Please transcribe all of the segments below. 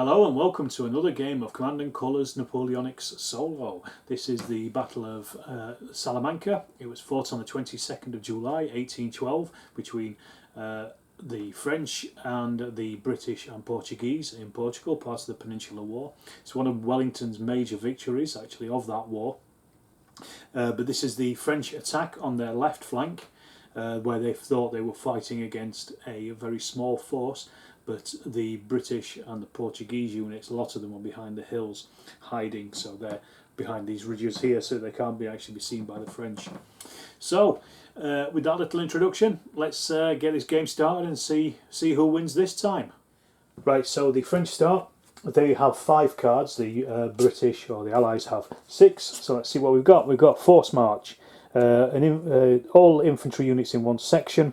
Hello and welcome to another game of Command and Colours Napoleonics Solo. This is the Battle of Salamanca. It was fought on the 22nd of July 1812 between the French and the British and Portuguese in Portugal, part of the Peninsular War. It's one of Wellington's major victories actually of that war. But this is the French attack on their left flank, where they thought they were fighting against a very small force, but the British and the Portuguese units, a lot of them are behind the hills hiding, so they're behind these ridges here so they can't actually be seen by the French. So with that little introduction, let's get this game started and see who wins this time. Right, so the French start. They have 5 cards, the British or the Allies have 6, so let's see what we've got. We've got Force March, all infantry units in one section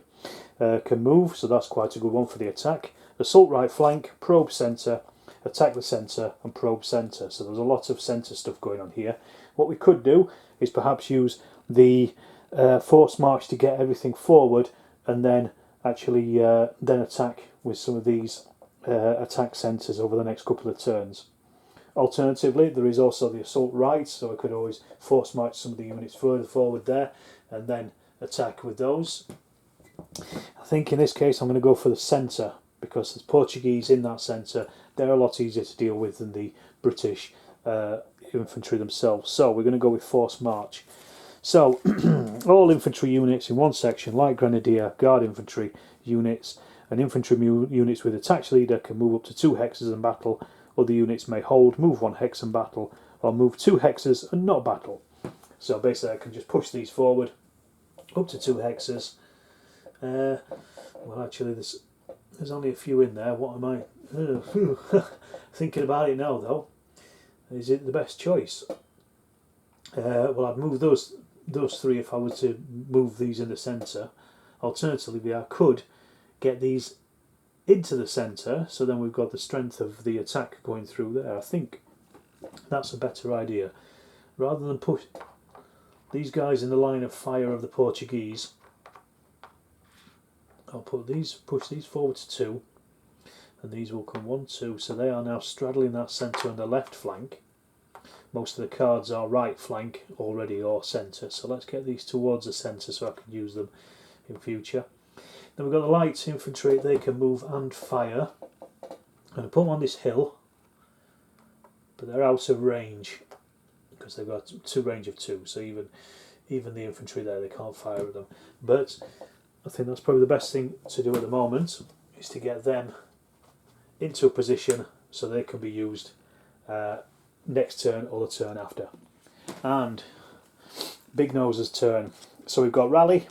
can move, so that's quite a good one for the attack. Assault right flank, probe centre, attack the centre and probe centre, so there's a lot of centre stuff going on here. What we could do is perhaps use the Force March to get everything forward and then actually then attack with some of these attack centres over the next couple of turns. Alternatively, there is also the assault right, so I could always force march some of the units further forward there and then attack with those. I think in this case I'm going to go for the centre, because there's Portuguese in that centre. They're a lot easier to deal with than the British infantry themselves. So we're going to go with force march. So all infantry units in one section, light grenadier, guard infantry units, and infantry units with attached leader can move up to 2 hexes in battle. Other units may hold, move 1 hex and battle, or move 2 hexes and not battle. So basically I can just push these forward up to 2 hexes. Well, actually there's only a few in there. What am I thinking about it now though? Is it the best choice? Well, I'd move those 3 if I were to move these in the centre. Alternatively, I could get these into the centre, so then we've got the strength of the attack going through there. I think that's a better idea. Rather than push these guys in the line of fire of the Portuguese, I'll push these forward to 2, and these will come 1, 2, so they are now straddling that centre on the left flank. Most of the cards are right flank already or centre, so let's get these towards the centre so I can use them in future. Then we've got the light infantry. They can move and fire. I'm going to put them on this hill, but they're out of range because they've got range of 2, so even the infantry there, they can't fire at them. But I think that's probably the best thing to do at the moment, is to get them into a position so they can be used next turn or the turn after. And Big Nose's turn. So we've got rally,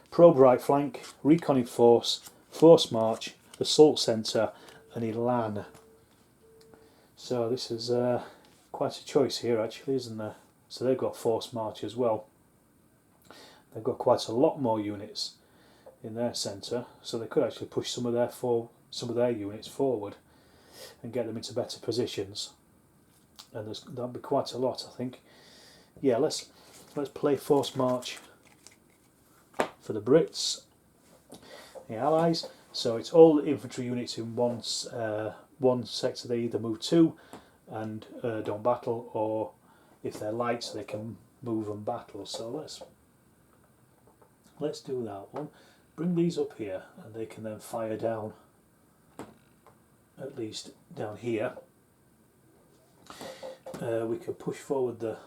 probe right flank, reconning force, force march, assault centre and elan. So this is quite a choice here actually, isn't there? So they've got force march as well. They've got quite a lot more units in their centre, so they could actually push some of their units forward and get them into better positions. And that'd be quite a lot, I think. Yeah, let's play force march for the Brits, the Allies. So it's all infantry units in one sector. They either move 2 and don't battle, or if they're light, they can move and battle. So let's do that one. Bring these up here, and they can then fire down, at least down here. We could push forward the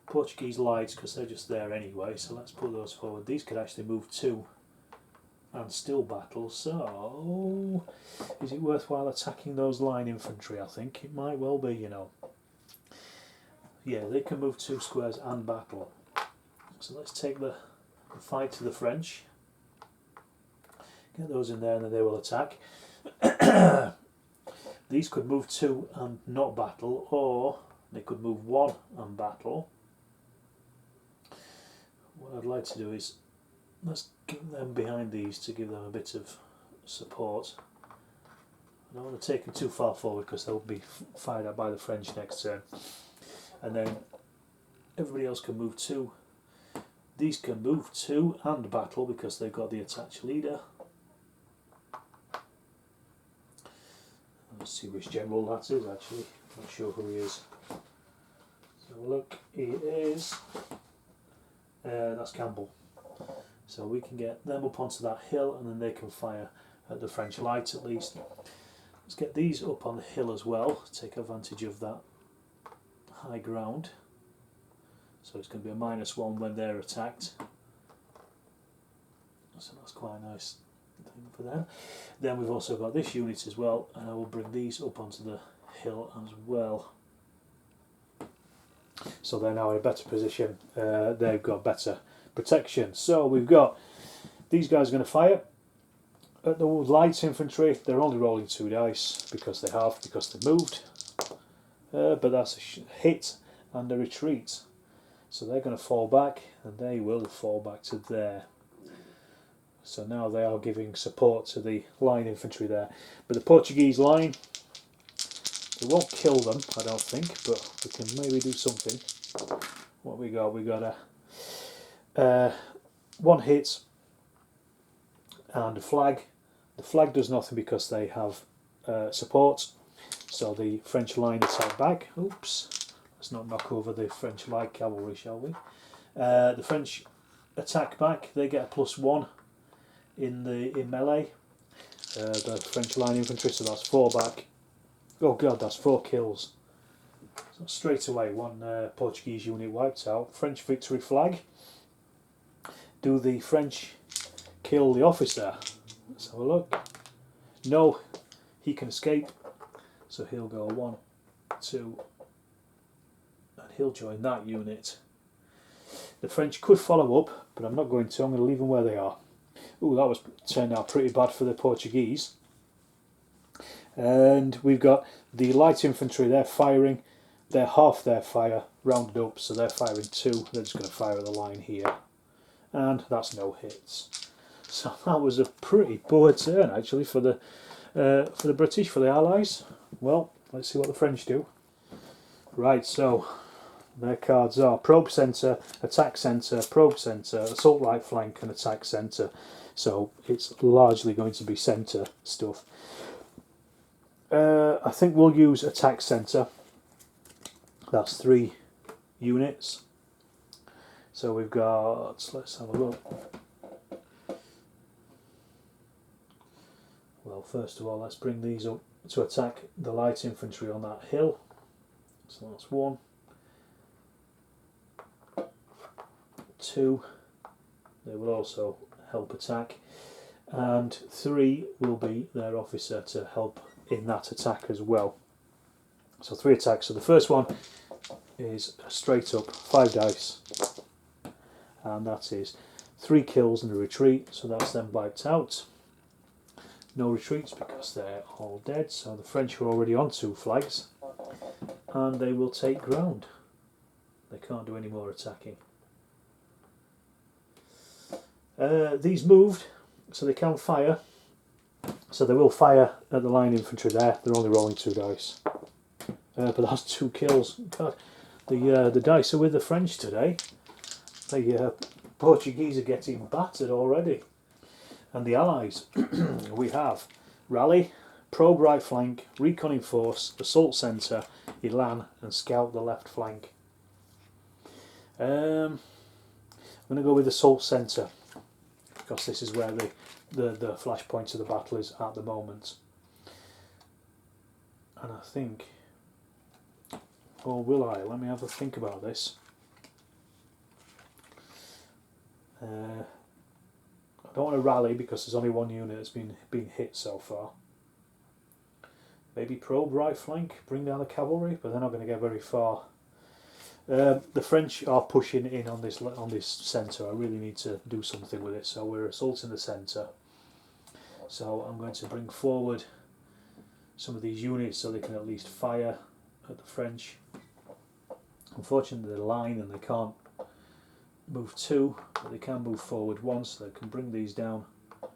Portuguese lights because they're just there anyway, so let's put those forward. These could actually move 2 and still battle, so is it worthwhile attacking those line infantry? I think it might well be, you know. Yeah, they can move 2 squares and battle. So let's take the fight to the French. Get those in there and then they will attack. These could move 2 and not battle, or they could move 1 and battle. What I'd like to do is, let's get them behind these to give them a bit of support. I don't want to take them too far forward because they'll be fired at by the French next turn. And then everybody else can move 2. These can move 2 and battle because they've got the attached leader. Let's see which general that is actually. Not sure who he is. So look, he is. That's Campbell. So we can get them up onto that hill, and then they can fire at the French lights at least. Let's get these up on the hill as well. Take advantage of that high ground. So it's going to be a -1 when they're attacked. So that's quite a nice thing for them. Then we've also got this unit as well, and I will bring these up onto the hill as well. So they're now in a better position. They've got better protection. So we've got these guys are going to fire at the light infantry. They're only rolling 2 dice because they moved. But that's a hit and a retreat. So they're going to fall back, and they will fall back to there. So now they are giving support to the line infantry there. But the Portuguese line, it won't kill them, I don't think, but we can maybe do something. What we got? We got a 1 hit and a flag. The flag does nothing because they have support. So the French line attack back. Oops, let's not knock over the French light cavalry, shall we? The French attack back. They get a +1 in melee. The French line infantry, so that's 4 back. Oh god, that's 4 kills. So straight away, 1 Portuguese unit wiped out. French victory flag. Do the French kill the officer? Let's have a look. No, he can escape. So he'll go 1, 2, and he'll join that unit. The French could follow up, but I'm not going to. I'm going to leave them where they are. Ooh, that was turned out pretty bad for the Portuguese. And we've got the light infantry. They're firing. They're half their fire rounded up, so they're firing 2. They're just going to fire at the line here, and that's no hits. So that was a pretty poor turn actually for the British, for the Allies. Well, let's see what the French do. Right, so their cards are probe centre, attack centre, probe centre, assault right flank, and attack centre. So it's largely going to be centre stuff. I think we'll use attack centre. That's 3 units. So we've got, let's have a look. Well, first of all, let's bring these up to attack the light infantry on that hill. So that's 1, 2. They will also help attack, and 3 will be their officer to help in that attack as well. So 3 attacks. So the first one is straight up 5 dice, and that is 3 kills and a retreat. So that's them wiped out. No retreats because they're all dead. So the French are already on 2 flags, and they will take ground. They can't do any more attacking. These moved, so they can fire. So they will fire at the line infantry there. They're only rolling 2 dice. But that's 2 kills. God, the dice are with the French today. The Portuguese are getting battered already. And the Allies, we have rally, probe right flank, reconning force, assault centre, elan, and scout the left flank. I'm going to go with assault centre because this is where the flashpoint of the battle is at the moment. And I think, or will I? Let me have a think about this. I don't want to rally because there's only 1 unit that's been hit so far. Maybe probe right flank, bring down the cavalry, but they're not going to get very far. The French are pushing in on this centre. I really need to do something with it, so we're assaulting the centre. So I'm going to bring forward some of these units so they can at least fire at the French. Unfortunately, they're line and they can't move 2, but they can move forward 1, so they can bring these down and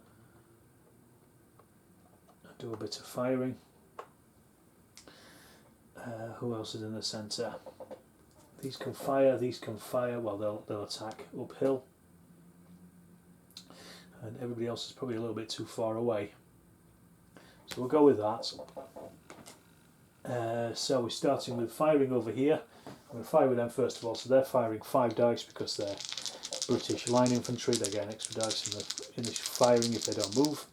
do a bit of firing. Who else is in the centre? These can fire, well they'll attack uphill. And everybody else is probably a little bit too far away. So we'll go with that. So we're starting with firing over here. I'm going to fire with them first of all. So they're firing 5 dice because they're British line infantry. They get an extra dice in the firing if they don't move.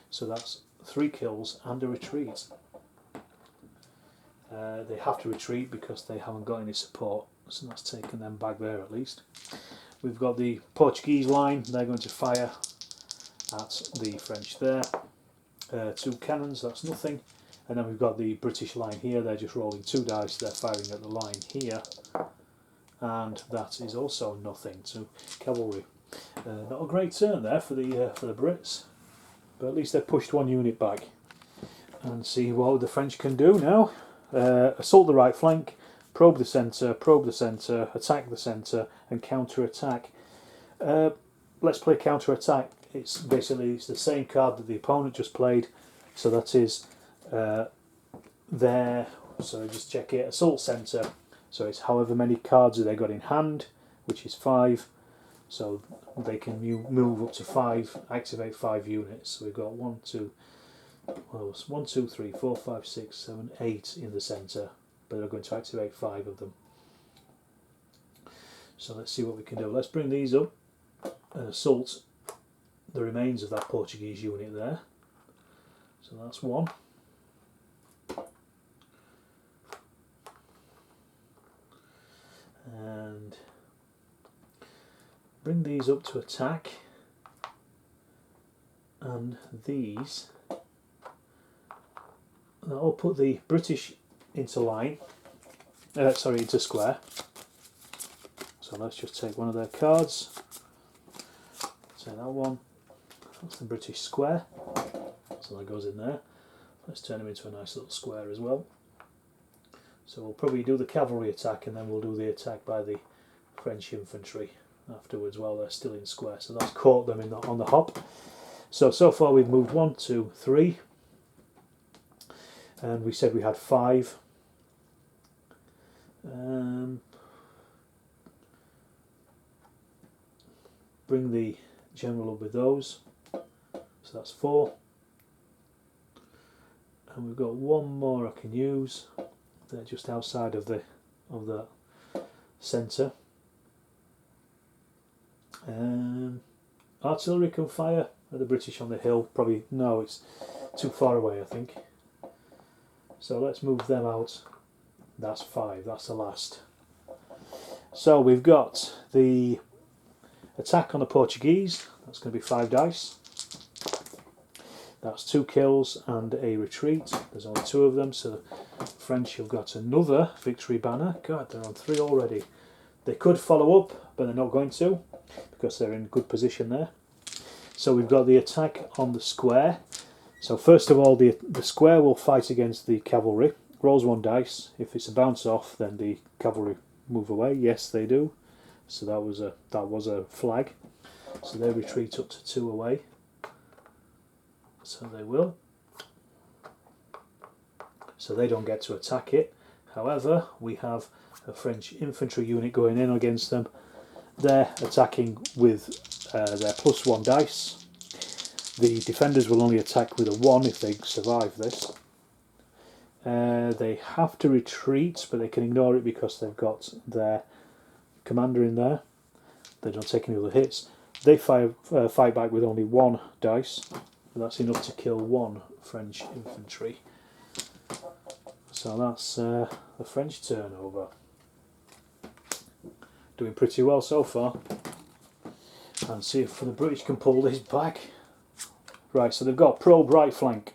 So that's 3 kills and a retreat. They have to retreat because they haven't got any support, so that's taken them back there at least. We've got the Portuguese line. They're going to fire at the French there. 2 cannons, that's nothing. And then we've got the British line here. They're just rolling 2 dice. They're firing at the line here, and that is also nothing. So cavalry. Not a great turn there for the Brits, but at least they've pushed 1 unit back. And see what the French can do now. Assault the right flank, probe the centre, attack the centre, and counter-attack. Let's play counter-attack. It's basically the same card that the opponent just played, so that is there. So just check it. Assault centre. So it's however many cards they got in hand, which is 5. So they can move up to 5, activate 5 units. So we've got 1, 2, 3, 4, 5, 6, 7, 8 in the centre, but they're going to activate 5 of them. So let's see what we can do. Let's bring these up and assault the remains of that Portuguese unit there. So that's 1. And bring these up to attack, and these. I'll put the British into line, into square. So let's just take one of their cards. Take that one. That's the British square. So that goes in there. Let's turn him into a nice little square as well. So we'll probably do the cavalry attack, and then we'll do the attack by the French infantry afterwards while they're still in square. So that's caught them on the hop. So far we've moved 1, 2, 3. And we said we had 5. Bring the general up with those. So that's 4. And we've got 1 more I can use. They're just outside of the centre. Artillery can fire at the British on the hill. Probably no, it's too far away, I think. So let's move them out. That's 5. That's the last. So we've got the attack on the Portuguese. That's going to be 5 dice. That's 2 kills and a retreat. There's only 2 of them, so the French have got another victory banner. God, they're on 3 already. They could follow up, but they're not going to because they're in good position there. So we've got the attack on the square. So first of all, the square will fight against the cavalry. Rolls 1 dice. If it's a bounce off, then the cavalry move away. Yes, they do. So that was a flag. So they retreat up to 2 away. So they will. So they don't get to attack it. However, we have a French infantry unit going in against them. They're attacking with their +1 dice. The defenders will only attack with a 1 if they survive this. They have to retreat, but they can ignore it because they've got their commander in there. They don't take any other hits. They fight back with only 1 dice. That's enough to kill 1 French infantry. So that's the French turnover. Doing pretty well so far. And see if the British can pull this back. Right, so they've got probe right flank,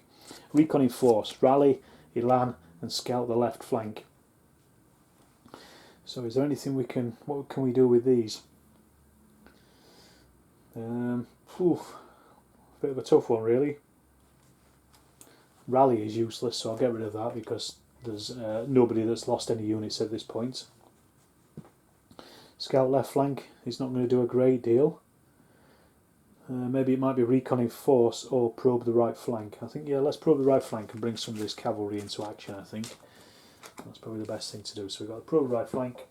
recon in force, rally, elan, and scout the left flank. So is there anything what can we do with these? Bit of a tough one really. Rally is useless, so I'll get rid of that because there's nobody that's lost any units at this point. Scout left flank is not going to do a great deal. Maybe it might be recon in force or probe the right flank. I think, yeah, let's probe the right flank and bring some of this cavalry into action, I think. That's probably the best thing to do. So we've got the probe right flank,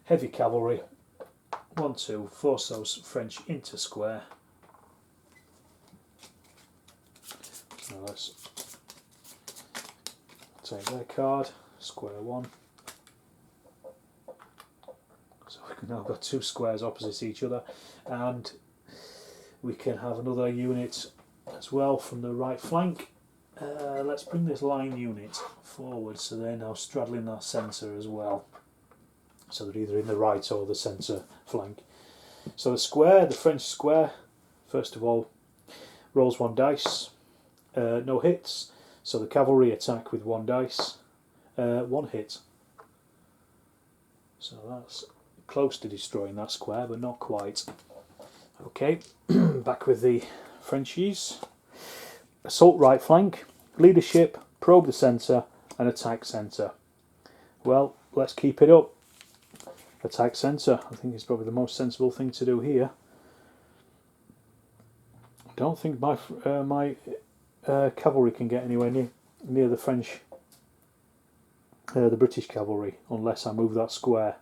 heavy cavalry, 1, 2, force those French into square. So let's take their card, square 1. So we've now got 2 squares opposite each other, and we can have another unit as well from the right flank. Let's bring this line unit forward so they're now straddling our centre as well. So they're either in the right or the centre flank. So the square, the French square, first of all, rolls 1 dice, no hits. So the cavalry attack with 1 dice, 1 hit. So that's close to destroying that square, but not quite. Okay, back with the Frenchies. Assault right flank, leadership, probe the centre, and attack centre. Well, let's keep it up. Attack centre, I think is probably the most sensible thing to do here. I don't think my cavalry can get anywhere near the French, the British cavalry, unless I move that square.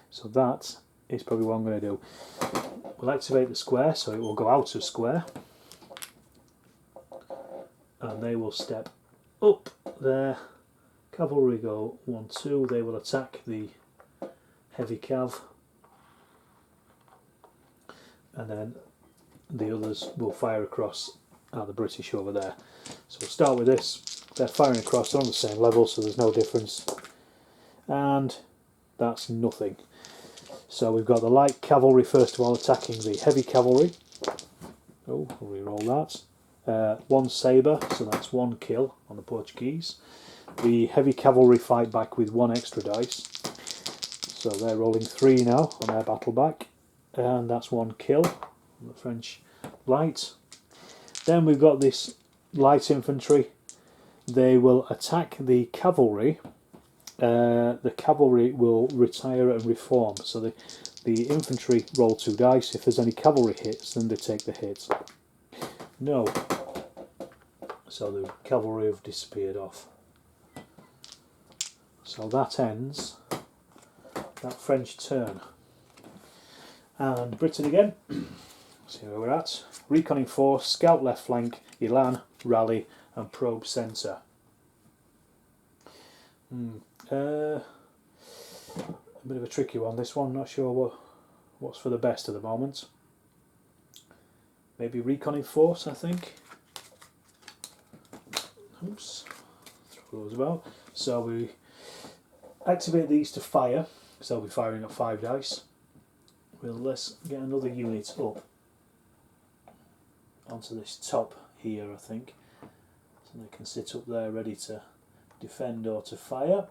So that is probably what I'm going to do. We'll activate the square, so it will go out of square, and they will step up there. Cavalry go 1, 2. They will attack the heavy cav, and then the others will fire across at the British over there. So we'll start with this. They're firing across, they're on the same level, so there's no difference, and that's nothing. So we've got the light cavalry first of all attacking the heavy cavalry. Oh, we'll re-roll that. 1 sabre, so that's 1 kill on the Portuguese. The heavy cavalry fight back with 1 extra dice. So they're rolling 3 now on their battle back, and that's 1 kill on the French light. Then we've got this light infantry. They will attack the cavalry. The cavalry will retire and reform. So the infantry roll 2 dice. If there's any cavalry hits, then they take the hit. No. So the cavalry have disappeared off. So that ends that French turn. And Britain again. See where we're at. Reconning force, scout left flank, elan, rally, and probe centre. A bit of a tricky one, this one. Not sure what's for the best at the moment. Maybe reconning force, I think. Oops. Throw those about. So we activate these to fire, so they'll be firing at 5 dice. Let's get another unit up onto this top here, I think, so they can sit up there ready to defend or to fire.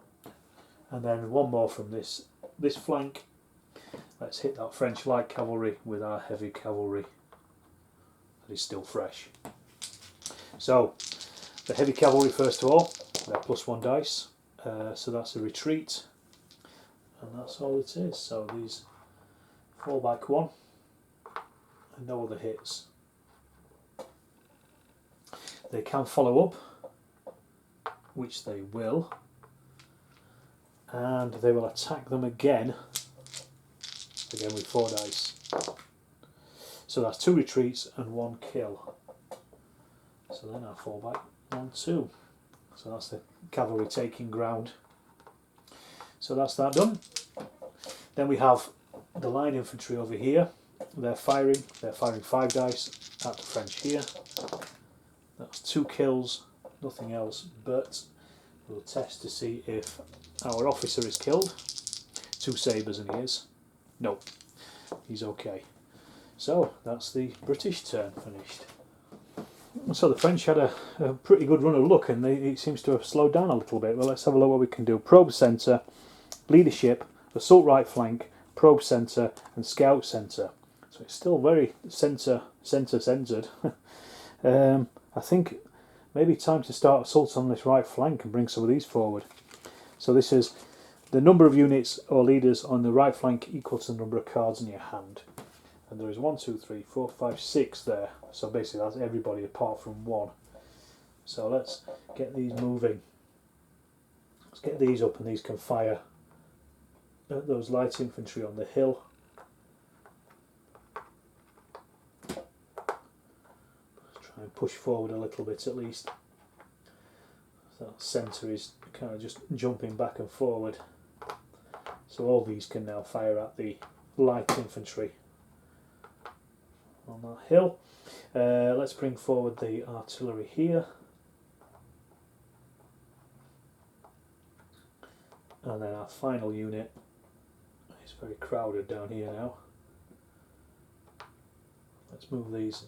And then 1 more from this flank. Let's hit that French light cavalry with our heavy cavalry that is still fresh. So the heavy cavalry first of all, they're +1 dice, so that's a retreat, and that's all it is. So these fall back 1 and no other hits. They can follow up, which they will, and they will attack them again with 4 dice. So that's 2 retreats and 1 kill. So then I fall back 1, 2. So that's the cavalry taking ground. So that's that done. Then we have the line infantry over here. They're firing 5 dice at the French here. That's 2 kills, nothing else, but we'll test to see if our officer is killed. 2 sabres and he is. No, he's okay. So that's the British turn finished. So the French had a pretty good run of luck, and it seems to have slowed down a little bit. Well, let's have a look what we can do. Probe centre, leadership, assault right flank, probe centre, and scout centre. So it's still very centred. I think maybe time to start assaults on this right flank and bring some of these forward. So this is the number of units or leaders on the right flank equal to the number of cards in your hand. And there is 1, 2, 3, 4, 5, 6 there. So basically that's everybody apart from 1. So let's get these moving. Let's get these up, and these can fire at those light infantry on the hill. Let's try and push forward a little bit at least. So centre is kind of just jumping back and forward. So all these can now fire at the light infantry on that hill. Let's bring forward the artillery here. And then our final unit is very crowded down here now. Let's move these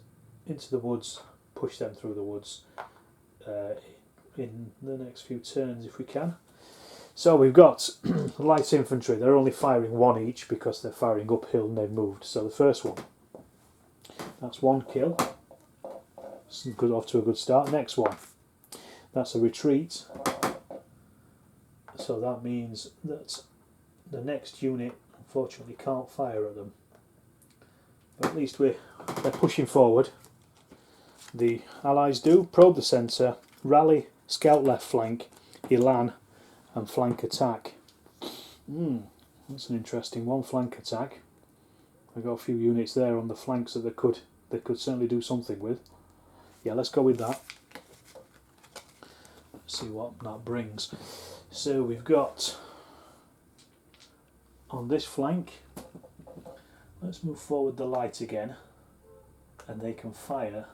into the woods, push them through the woods in the next few turns if we can. So we've got light infantry. They're only firing one each because they're firing uphill and they've moved. So the first one, that's one kill. It's good, off to a good start. Next one, that's a retreat. So that means that the next unit unfortunately can't fire at them. But at least they're pushing forward. The Allies do probe the centre, rally, scout left flank, elan, and flank attack. That's an interesting one, flank attack. I've got a few units there on the flanks that they could certainly do something with. Yeah, let's go with that. Let's see what that brings. So we've got on this flank, let's move forward the light again, and they can fire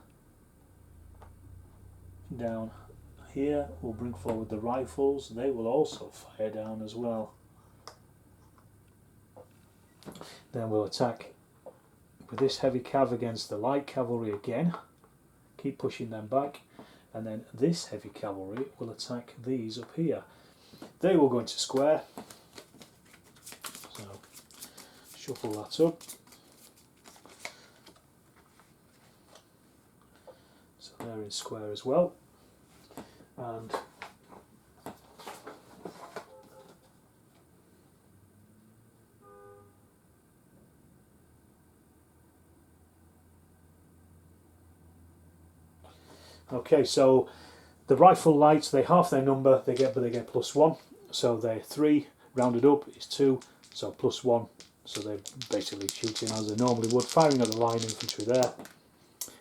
down here. We'll bring forward the rifles, they will also fire down as well. Then we'll attack with this heavy cav against the light cavalry again, keep pushing them back, and then this heavy cavalry will attack these up here. They will go into square, so shuffle that up. So they're in square as well, and okay, so the rifle lights, they half their number, but they get +1. So they're 3, rounded up is 2, so +1. So they're basically shooting as they normally would, firing at the line infantry there.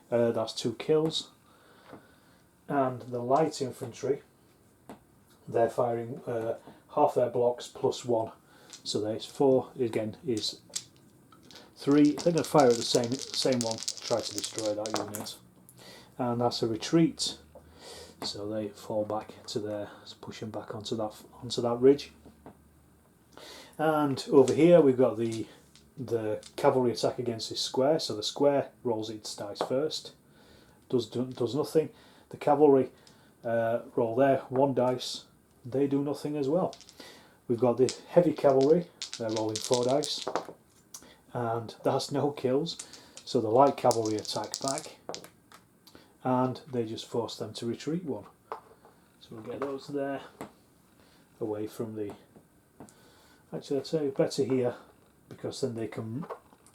That's 2 kills. And the light infantry, they're firing half their blocks +1. So there's 4, again, is 3. They're going to fire at the same one, try to destroy that unit. And that's a retreat. So they fall back to there, push them back onto that ridge. And over here we've got the cavalry attack against this square. So the square rolls its dice first, does nothing. The cavalry roll their 1 dice, they do nothing as well. We've got the heavy cavalry, they're rolling 4 dice, and that's no kills. So the light cavalry attack back, and they just force them to retreat 1. So we'll get those there, away from the... Actually, I'd say better here, because then they can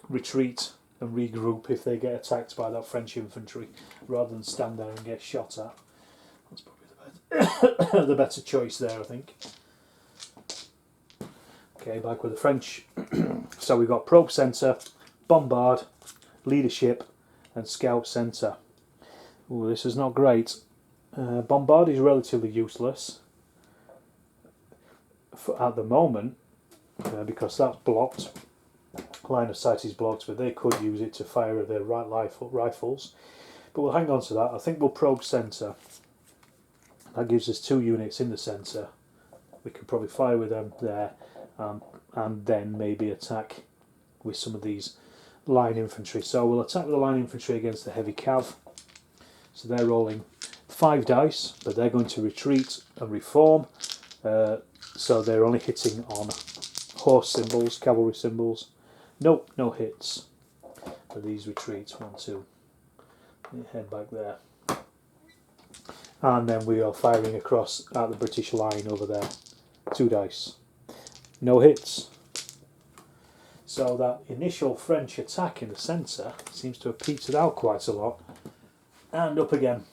retreat and regroup if they get attacked by that French infantry, rather than stand there and get shot at. That's probably the better choice there, I think. Okay, back with the French. So we've got probe centre, bombard, leadership, and scout centre. Ooh, this is not great. Bombard is relatively useless at the moment, because that's blocked. Line of sight is blocked, but they could use it to fire at their right rifles. But we'll hang on to that. I think we'll probe centre. That gives us 2 units in the centre. We can probably fire with them there, and then maybe attack with some of these line infantry. So we'll attack with the line infantry against the heavy cav. So they're rolling 5 dice, but they're going to retreat and reform. So they're only hitting on horse symbols, cavalry symbols. Nope, no hits for these retreats. 1, 2. Head back there. And then we are firing across at the British line over there. 2 dice. No hits. So that initial French attack in the centre seems to have petered out quite a lot. And up again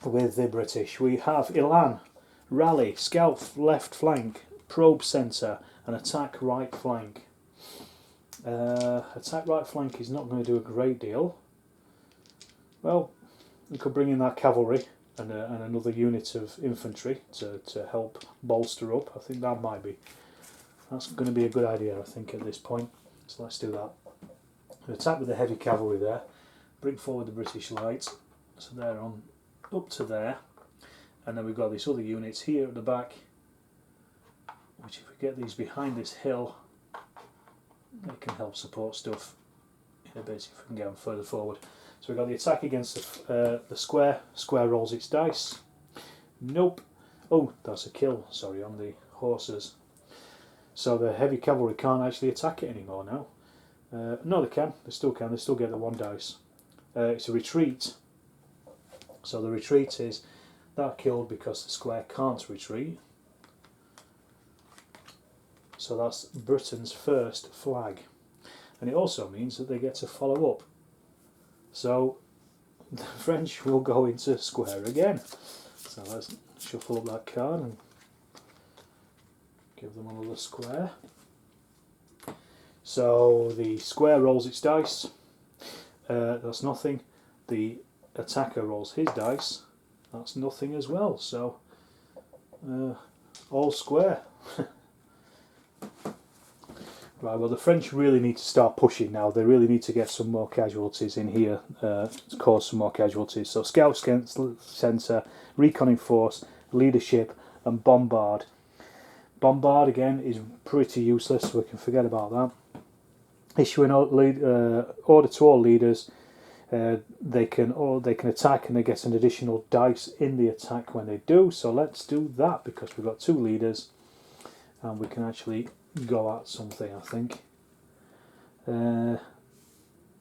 with the British. We have elan, rally, scout left flank, probe centre, and attack right flank. Attack right flank is not going to do a great deal. Well, we could bring in that cavalry and another unit of infantry to help bolster up. I think that's going to be a good idea, I think, at this point. So let's do that. Attack with the heavy cavalry there, bring forward the British light, so they're on up to there, and then we've got these other units here at the back, which if we get these behind this hill, they can help support stuff in a bit if we can get them further forward. So we've got the attack against the square. Square rolls its dice. Nope. Oh, that's a kill, sorry, on the horses. So the heavy cavalry can't actually attack it anymore now. No, they can. They still can. They still get the 1 dice. It's a retreat. So the retreat is that killed because the square can't retreat. So that's Britain's first flag. And it also means that they get to follow up. So the French will go into square again. So let's shuffle up that card and give them another square. So the square rolls its dice. That's nothing. The attacker rolls his dice. That's nothing as well. So all square. Right, well, the French really need to start pushing now. They really need to get some more casualties in here to cause some more casualties. So scout centre, reconning force, leadership, and bombard. Bombard again is pretty useless, so we can forget about that. Issue an order to all leaders. They can attack, and they get an additional dice in the attack when they do. So let's do that because we've got 2 leaders, and we can actually go at something, I think.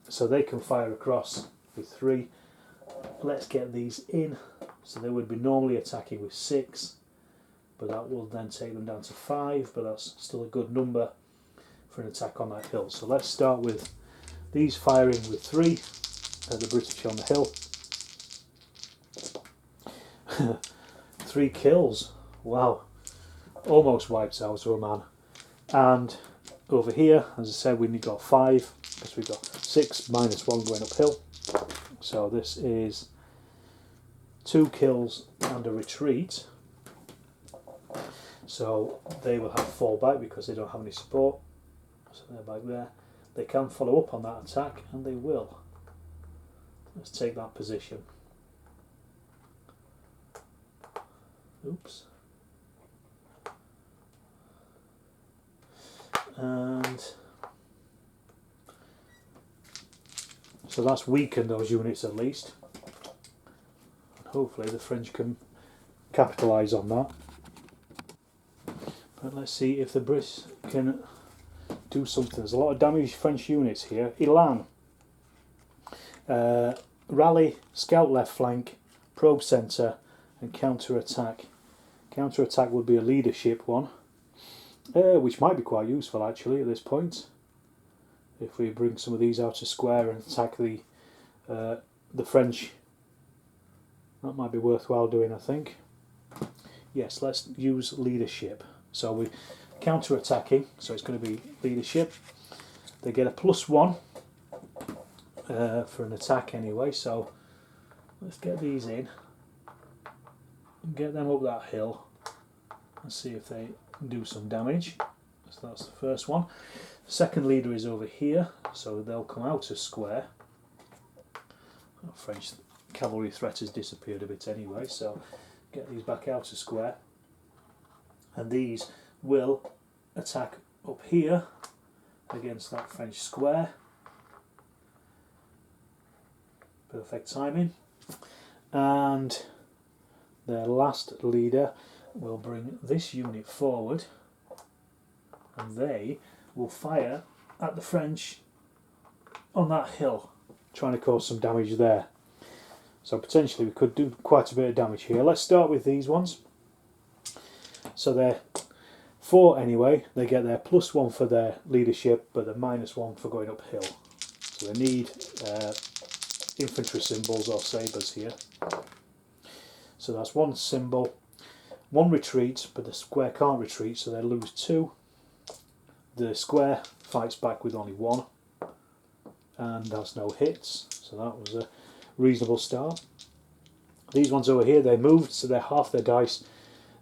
So they can fire across with 3. Let's get these in. So they would be normally attacking with 6, but that will then take them down to 5, but that's still a good number for an attack on that hill. So let's start with these firing with 3 at the British on the hill. 3 kills. Wow. Almost wipes out to a man. And over here, as I said, we've got 5 because we've got 6 minus 1 going uphill. So this is 2 kills and a retreat. So they will have fall back because they don't have any support. So they're back there. They can follow up on that attack, and they will. Let's take that position. Oops. And so that's weakened those units at least. And hopefully the French can capitalise on that. But let's see if the Brits can do something. There's a lot of damaged French units here. Elan. Rally, scout left flank, probe centre, and counter-attack. Counter-attack would be a leadership one, which might be quite useful actually at this point. If we bring some of these out to square and attack the French, that might be worthwhile doing, I think. Yes, let's use leadership. So we're counter-attacking, so it's going to be leadership. They get a +1 for an attack anyway, so let's get these in and get them up that hill and see if they do some damage. So that's the first one. Second leader is over here, so they'll come out of square. French cavalry threat has disappeared a bit anyway, so get these back out of square. And these will attack up here against that French square. Perfect timing. And their last leader will bring this unit forward, and they will fire at the French on that hill, trying to cause some damage there. So potentially we could do quite a bit of damage here. Let's start with these ones. So they're 4 anyway. They get their +1 for their leadership, but they're -1 for going uphill. So they need infantry symbols or sabres here. So that's 1 symbol, 1 retreat, but the square can't retreat, so they lose 2. The square fights back with only 1, and has no hits, so that was a reasonable start. These ones over here, they moved, so they're half their dice.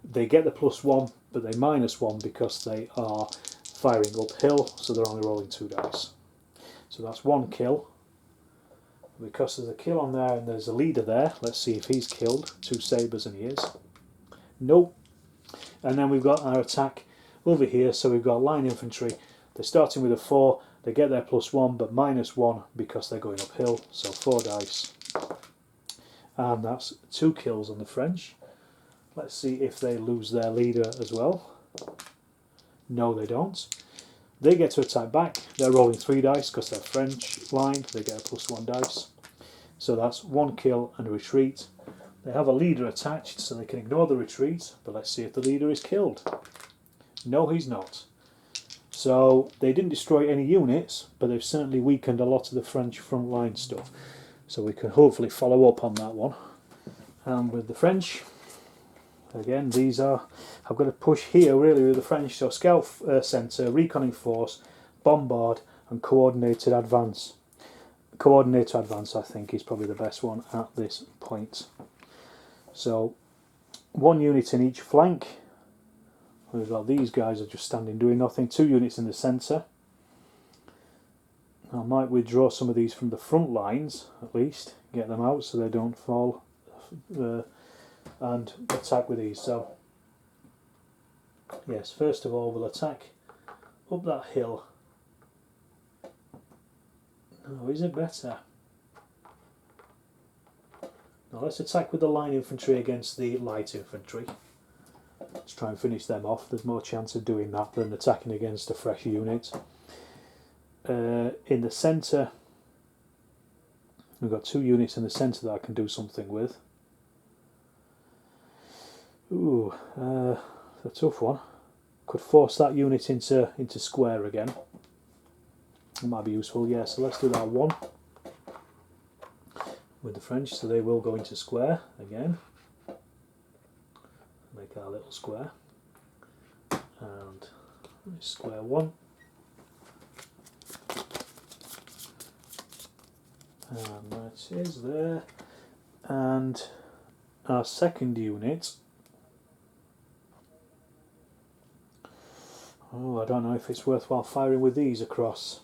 They get the +1, but they -1 because they are firing uphill, so they're only rolling 2 dice. So that's 1 kill. Because there's a kill on there and there's a leader there, let's see if he's killed. 2 sabres and he is. Nope. And then we've got our attack over here, so we've got line infantry. They're starting with a 4, they get their +1 but -1 because they're going uphill, so 4 dice. And that's 2 kills on the French. Let's see if they lose their leader as well. No, they don't. They get to attack back. They're rolling 3 dice because they're French line. They get a +1 dice. So that's 1 kill and a retreat. They have a leader attached, so they can ignore the retreat. But let's see if the leader is killed. No, he's not. So they didn't destroy any units, but they've certainly weakened a lot of the French front line stuff. So we can hopefully follow up on that one. And with the French, again, these are, I've got to push here really with the French. So scout centre, reconning force, bombard and coordinated advance. Coordinated advance, I think, is probably the best one at this point. So 1 unit in each flank. We've got these guys are just standing doing nothing. 2 units in the centre. I might withdraw some of these from the front lines at least, get them out so they don't fall, and attack with these. So yes, first of all we'll attack up that hill. Oh, is it better? Now let's attack with the line infantry against the light infantry. Let's try and finish them off. There's more chance of doing that than attacking against a fresh unit. In the centre, we've got 2 units in the centre that I can do something with. Ooh, a tough one. Could force that unit into square again. It might be useful, yeah, so let's do that 1 with the French, so they will go into square again. Make our little square. And square 1. And that is there. And our second unit. Oh, I don't know if it's worthwhile firing with these across.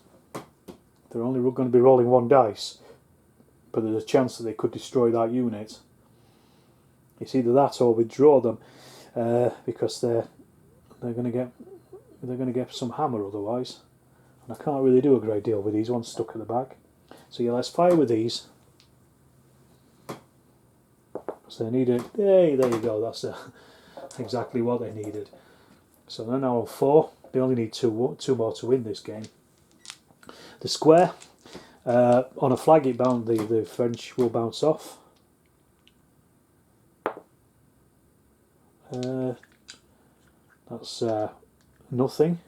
They're only going to be rolling 1 dice, but there's a chance that they could destroy that unit. It's either that or withdraw them, because they're going to get some hammer otherwise. And I can't really do a great deal with these ones stuck at the back. So yeah, let's fire with these. So they need it. Hey, there you go. That's exactly what they needed. So they're now on 4. They only need 2 more to win this game. The square, on a flag, the French will bounce off. That's nothing.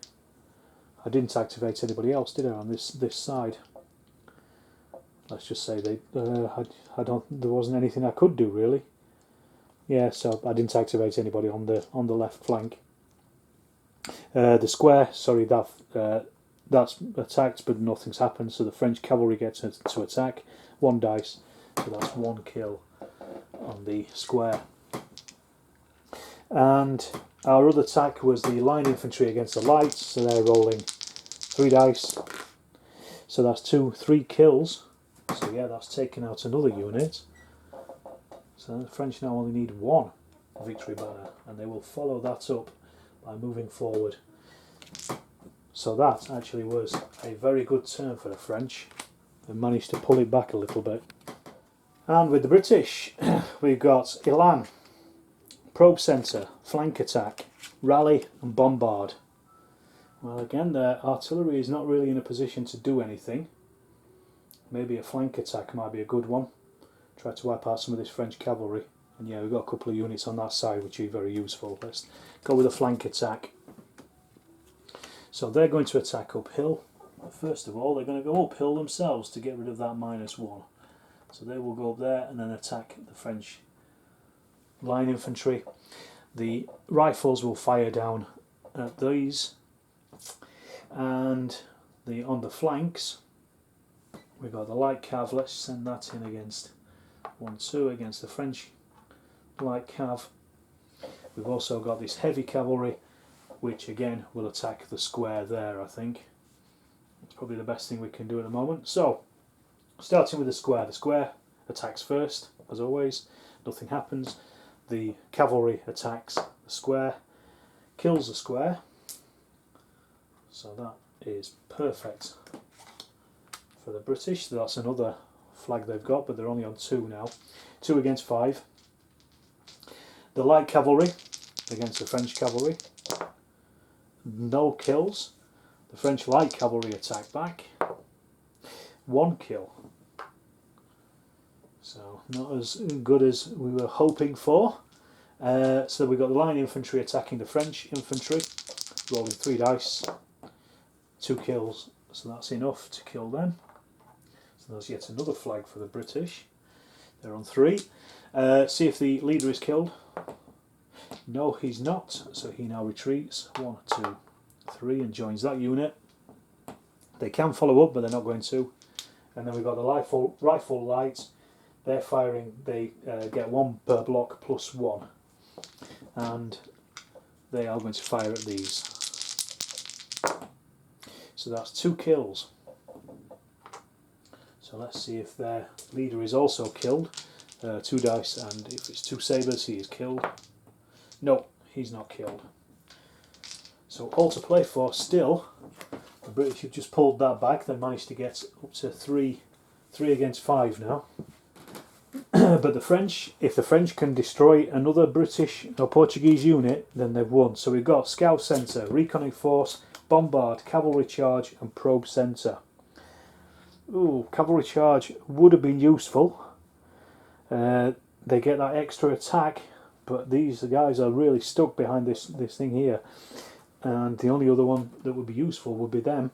I didn't activate anybody else, did I, on this side? Let's just say there wasn't anything I could do really. Yeah, so I didn't activate anybody on the left flank. The square, sorry, that's attacked, but nothing's happened. So the French cavalry gets to attack. 1 dice, so that's 1 kill on the square. And our other attack was the line infantry against the lights, so they're rolling 3 dice. So that's 3 kills. So yeah, that's taken out another unit. So the French now only need 1 victory banner, and they will follow that up by moving forward. So that actually was a very good turn for the French. They managed to pull it back a little bit. And with the British, we've got Elan, probe centre, flank attack, rally and bombard. Well, again, their artillery is not really in a position to do anything. Maybe a flank attack might be a good one. Try to wipe out some of this French cavalry. And yeah, we've got a couple of units on that side which are very useful. Let's go with a flank attack. So they're going to attack uphill. First of all, they're going to go uphill themselves to get rid of that -1. So they will go up there and then attack the French line infantry. The rifles will fire down at these. And on the flanks, we've got the light cav. Let's send that in against 1-2 against the French light cav. We've also got this heavy cavalry, which again will attack the square there, I think. It's probably the best thing we can do at the moment. So, starting with the square attacks first, as always. Nothing happens. The cavalry attacks the square, kills the square. So that is perfect for the British. That's another flag they've got, but they're only on 2 now. 2 against 5. The light cavalry against the French cavalry. No kills. The French light cavalry attack back. 1 kill. So not as good as we were hoping for. So we've got the line infantry attacking the French infantry, rolling 3 dice, 2 kills, so that's enough to kill them. So there's yet another flag for the British. They're on 3. See if the leader is killed. No, he's not, so he now retreats. 1, 2, 3 and joins that unit. They can follow up, but they're not going to. And then we've got the rifle light. They're firing, they get 1 per block plus 1. And they are going to fire at these. So that's 2 kills. So let's see if their leader is also killed. 2 dice, and if it's 2 sabres, he is killed. No, he's not killed. So all to play for still. The British have just pulled that back. They managed to get up to 3 against 5 now. But the French, if the French can destroy another British or Portuguese unit, then they've won. So we've got scout centre, reconning force, bombard, cavalry charge and probe centre. Ooh, cavalry charge would have been useful. They get that extra attack, but these guys are really stuck behind this thing here. And the only other one that would be useful would be them,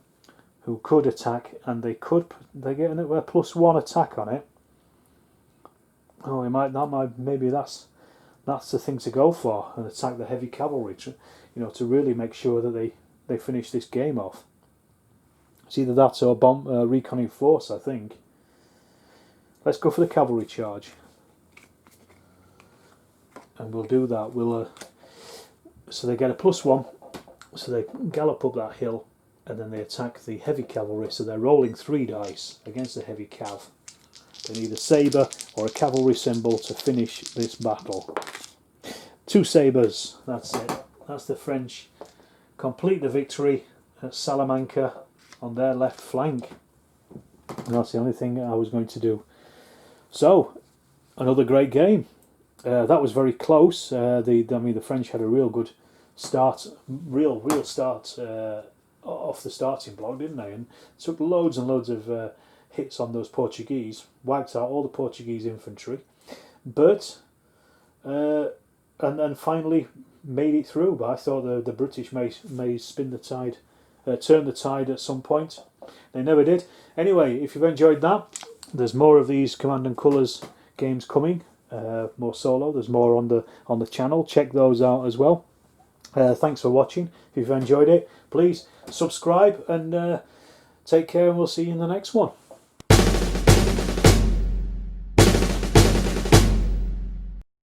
who could attack, and they get a +1 attack on it. Oh, maybe that's the thing to go for, and attack the heavy cavalry, to really make sure that they finish this game off. It's either that or reconning force, I think. Let's go for the cavalry charge, and we'll do that. So they get a +1, so they gallop up that hill, and then they attack the heavy cavalry. So they're rolling 3 dice against the heavy cav. They need a sabre or a cavalry symbol to finish this battle. 2 sabres, that's it. That's the French complete the victory at Salamanca on their left flank. And that's the only thing I was going to do. So, another great game. That was very close. The French had a real good start, real start off the starting block, didn't they? And took loads and loads of hits on those Portuguese, wiped out all the Portuguese infantry, but and finally made it through. But I thought the British may spin the tide, turn the tide at some point. They never did. Anyway, if you've enjoyed that, there's more of these Command and Colours games coming. More solo. There's more on the channel. Check those out as well. Thanks for watching. If you've enjoyed it, please subscribe and take care, and we'll see you in the next one.